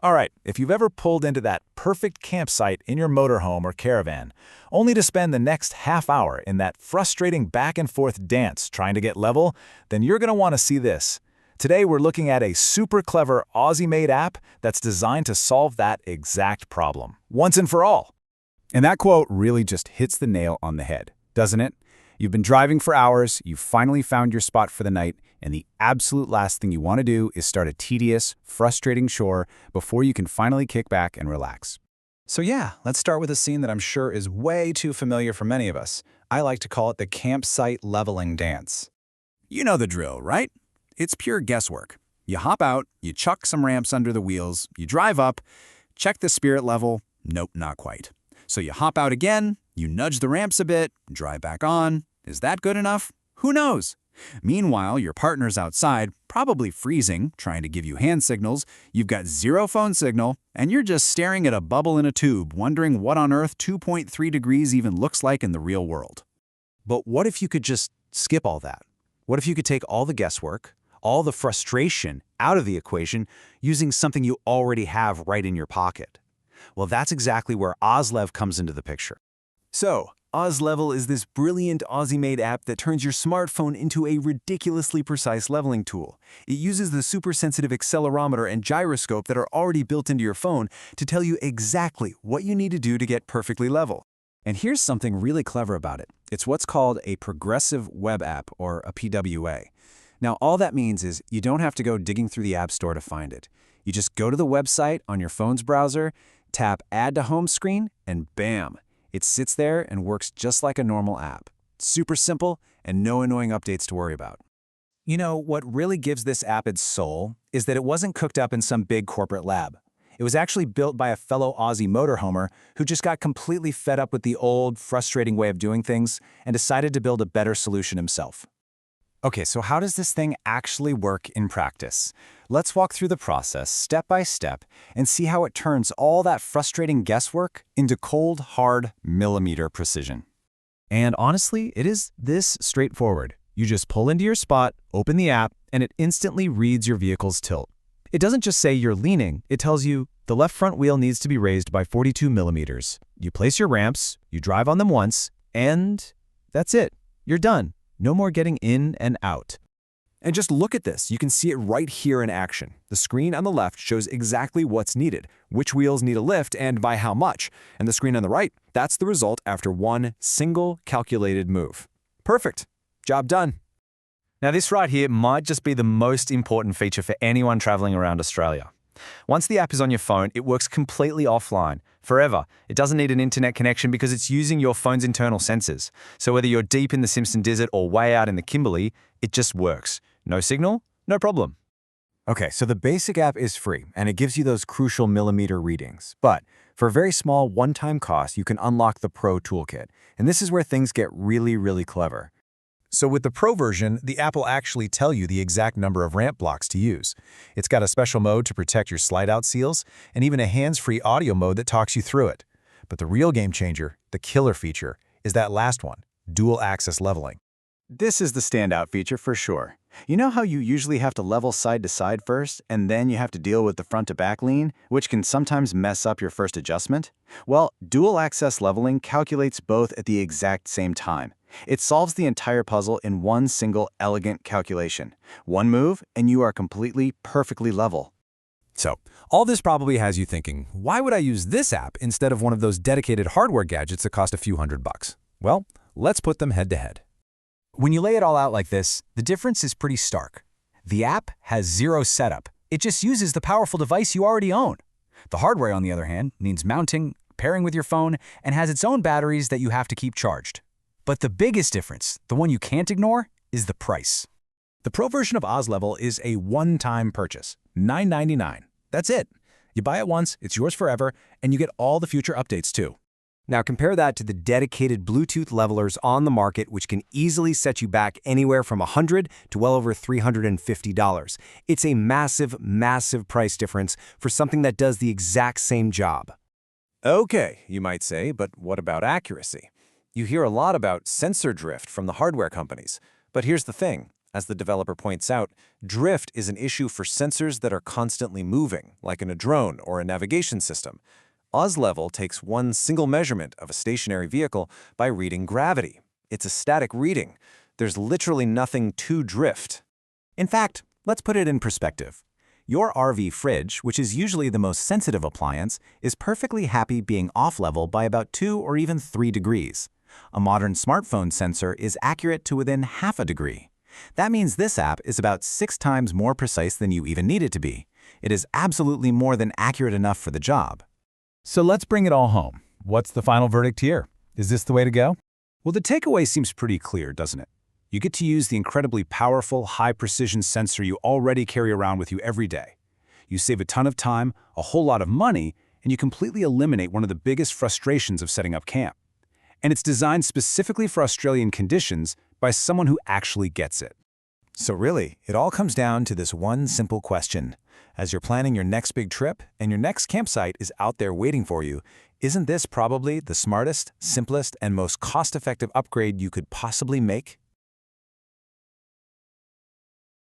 All right, if you've ever pulled into that perfect campsite in your motorhome or caravan, only to spend the next half hour in that frustrating back and forth dance trying to get level, then you're going to want to see this. Today we're looking at a super clever Aussie-made app that's designed to solve that exact problem, once and for all. And that quote really just hits the nail on the head, doesn't it? You've been driving for hours, you've finally found your spot for the night, and the absolute last thing you want to do is start a tedious, frustrating chore before you can finally kick back and relax. So yeah, let's start with a scene that I'm sure is way too familiar for many of us. I like to call it the campsite leveling dance. You know the drill, right? It's pure guesswork. You hop out, you chuck some ramps under the wheels, you drive up, check the spirit level, nope, not quite. So you hop out again, you nudge the ramps a bit, drive back on. Is that good enough? Who knows? Meanwhile, your partner's outside, probably freezing, trying to give you hand signals, you've got zero phone signal, and you're just staring at a bubble in a tube, wondering what on earth 2.3 degrees even looks like in the real world. But what if you could just skip all that? What if you could take all the guesswork, all the frustration out of the equation using something you already have right in your pocket? Well, that's exactly where OzLevel comes into the picture. So, OzLevel is this brilliant Aussie-made app that turns your smartphone into a ridiculously precise leveling tool. It uses the super-sensitive accelerometer and gyroscope that are already built into your phone to tell you exactly what you need to do to get perfectly level. And here's something really clever about it. It's what's called a progressive web app, or a PWA. Now, all that means is you don't have to go digging through the App Store to find it. You just go to the website on your phone's browser, tap Add to Home Screen, and bam! It sits there and works just like a normal app. Super simple and no annoying updates to worry about. You know, what really gives this app its soul is that it wasn't cooked up in some big corporate lab. It was actually built by a fellow Aussie motorhomer who just got completely fed up with the old, frustrating way of doing things and decided to build a better solution himself. Okay, so how does this thing actually work in practice? Let's walk through the process step by step and see how it turns all that frustrating guesswork into cold, hard, millimeter precision. And honestly, it is this straightforward. You just pull into your spot, open the app, and it instantly reads your vehicle's tilt. It doesn't just say you're leaning, it tells you the left front wheel needs to be raised by 42 millimeters. You place your ramps, you drive on them once, and that's it. You're done. No more getting in and out. And just look at this. You can see it right here in action. The screen on the left shows exactly what's needed, which wheels need a lift and by how much. And the screen on the right, that's the result after one single calculated move. Perfect. Job done. Now this right here might just be the most important feature for anyone traveling around Australia. Once the app is on your phone, it works completely offline, forever. It doesn't need an internet connection because it's using your phone's internal sensors. So whether you're deep in the Simpson Desert or way out in the Kimberley, it just works. No signal, no problem. Okay, so the basic app is free, and it gives you those crucial millimeter readings. But for a very small one-time cost, you can unlock the Pro Toolkit. And this is where things get really, really clever. So with the Pro version, the app will actually tell you the exact number of ramp blocks to use. It's got a special mode to protect your slide-out seals, and even a hands-free audio mode that talks you through it. But the real game changer, the killer feature, is that last one, dual axis leveling. This is the standout feature for sure. You know how you usually have to level side to side first, and then you have to deal with the front to back lean, which can sometimes mess up your first adjustment? Well, dual axis leveling calculates both at the exact same time. It solves the entire puzzle in one single elegant calculation. One move, and you are completely, perfectly level. So, all this probably has you thinking, why would I use this app instead of one of those dedicated hardware gadgets that cost a few $100? Well, let's put them head to head. When you lay it all out like this, the difference is pretty stark. The app has zero setup. It just uses the powerful device you already own. The hardware, on the other hand, needs mounting, pairing with your phone, and has its own batteries that you have to keep charged. But the biggest difference, the one you can't ignore, is the price. The Pro version of OzLevel is a one-time purchase, $9.99. That's it. You buy it once, it's yours forever, and you get all the future updates too. Now compare that to the dedicated Bluetooth levelers on the market, which can easily set you back anywhere from $100 to well over $350. It's a massive, massive price difference for something that does the exact same job. Okay, you might say, but what about accuracy? You hear a lot about sensor drift from the hardware companies. But here's the thing. As the developer points out, drift is an issue for sensors that are constantly moving, like in a drone or a navigation system. OzLevel takes one single measurement of a stationary vehicle by reading gravity. It's a static reading. There's literally nothing to drift. In fact, let's put it in perspective. Your RV fridge, which is usually the most sensitive appliance, is perfectly happy being off-level by about 2 or even 3 degrees. A modern smartphone sensor is accurate to within half a degree. That means this app is about 6 times more precise than you even need it to be. It is absolutely more than accurate enough for the job. So let's bring it all home. What's the final verdict here? Is this the way to go? Well, the takeaway seems pretty clear, doesn't it? You get to use the incredibly powerful, high-precision sensor you already carry around with you every day. You save a ton of time, a whole lot of money, and you completely eliminate one of the biggest frustrations of setting up camp. And it's designed specifically for Australian conditions by someone who actually gets it. So really, it all comes down to this one simple question. As you're planning your next big trip and your next campsite is out there waiting for you, isn't this probably the smartest, simplest, and most cost-effective upgrade you could possibly make?